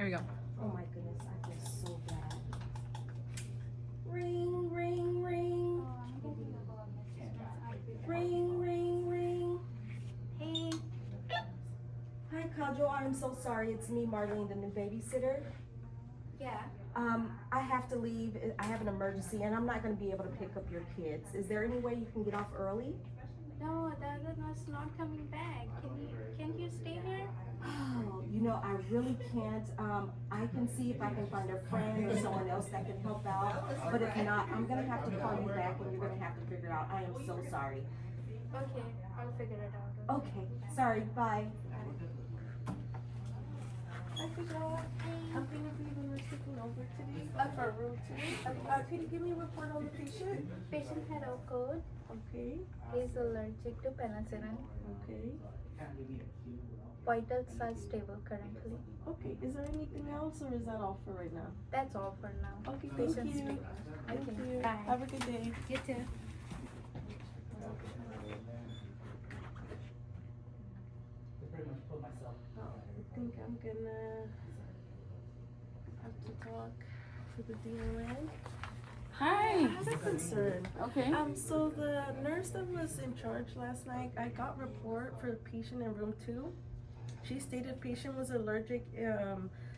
Here we go. Oh my goodness, I feel so bad. Ring, ring, ring. Ring, ring, ring. Hey. Hi, Kajol. I'm so sorry. It's me, Marlene, the new babysitter. Yeah. I have to leave. I have an emergency, and I'm not going to be able to pick up your kids. Is there any way you can get off early? No, the other one's not coming back. Can't you stay here? Oh, you know, I really can't. I can see if I can find a friend or someone else that can help out. But if not, I'm going to have to call you back, and you're going to have to figure it out. I am so sorry. Okay, I'll figure it out. Okay. Sorry. Bye. Hi, Kajol. I'm going to be the nurse taking over today for room 2. Can you give me a report on the patient? Patient had a cold. Okay. He's allergic to penicillin. Okay. Vital signs stable currently. Okay. Is there anything else, or is that all for right now? That's all for now. Okay. Thank Patient's you. stable. Thank Okay, you. bye. Have a good day. You too. I think I'm gonna have to talk to the DON. Hi. I have a concern. Okay. So the nurse that was in charge last night, I got report for the patient in room 2. She stated patient was allergic,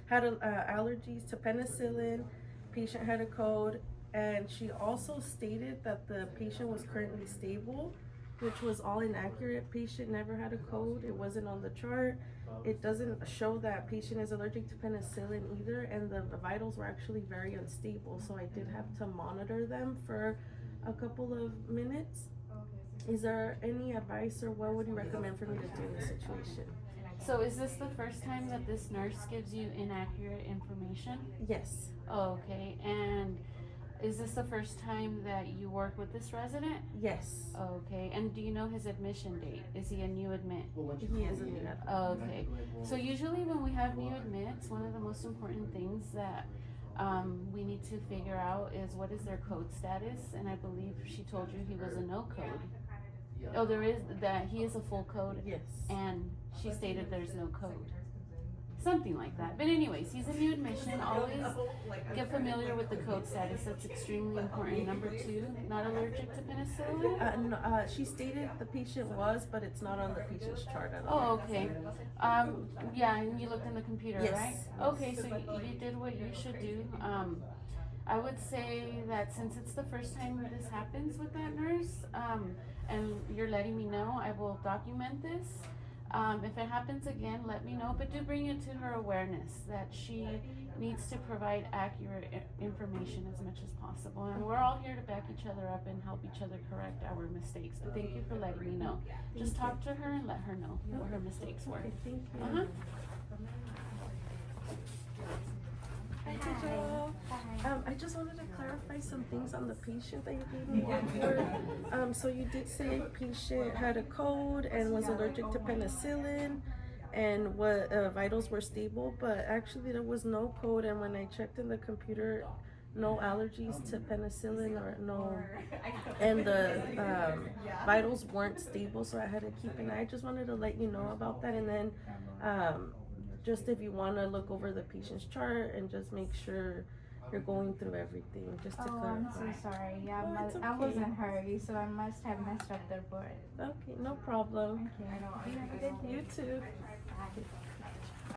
had allergies to penicillin, patient had a cold, and she also stated that the patient was currently stable, which was all inaccurate. Patient never had a cold, it wasn't on the chart. It doesn't show that patient is allergic to penicillin either, and the vitals were actually very unstable, so I did have to monitor them for a couple of minutes. Is there any advice, or what would you recommend for me to do in this situation? So is this the first time that this nurse gives you inaccurate information? Yes. Oh, okay. And is this the first time that you work with this resident? Yes. Okay. And do you know his admission date? Is he a new admit? He is a new admit. Okay. So usually when we have new admits, one of the most important things that we need to figure out is what is their code status. And I believe she told you he was a no code. Oh, there is that he is a full code. Yes. And she stated there's no code. Something like that. But anyways, he's a new admission. Always get familiar with the code status. That's extremely important. Number 2, not allergic to penicillin? No, she stated the patient was, but it's not on the patient's chart at all. Oh, okay. Yeah, and you looked in the computer, Yes. right? Okay, so you did what you should do. I would say that since it's the first time this happens with that nurse, and you're letting me know, I will document this. If it happens again, let me know, but do bring it to her awareness that she needs to provide accurate information as much as possible. And we're all here to back each other up and help each other correct our mistakes. But thank you for letting me know. Just talk to her and let her know what her mistakes were. Okay, thank you. Uh-huh. Hi, Kajol. I just wanted to clarify some things on the patient that you gave me before. So you did say patient had a cold and was allergic to penicillin, and what vitals were stable, but actually there was no cold, and when I checked in the computer, no allergies to penicillin or no, and the vitals weren't stable, so I had to keep an eye. I just wanted to let you know about that, and then just if you want to look over the patient's chart and just make sure you're going through everything, just to clarify. I'm so sorry. Yeah, Oh, it's I was okay. in a hurry, so I must have messed up the report. Okay, no problem. Okay. You have a good day. You too. Bye.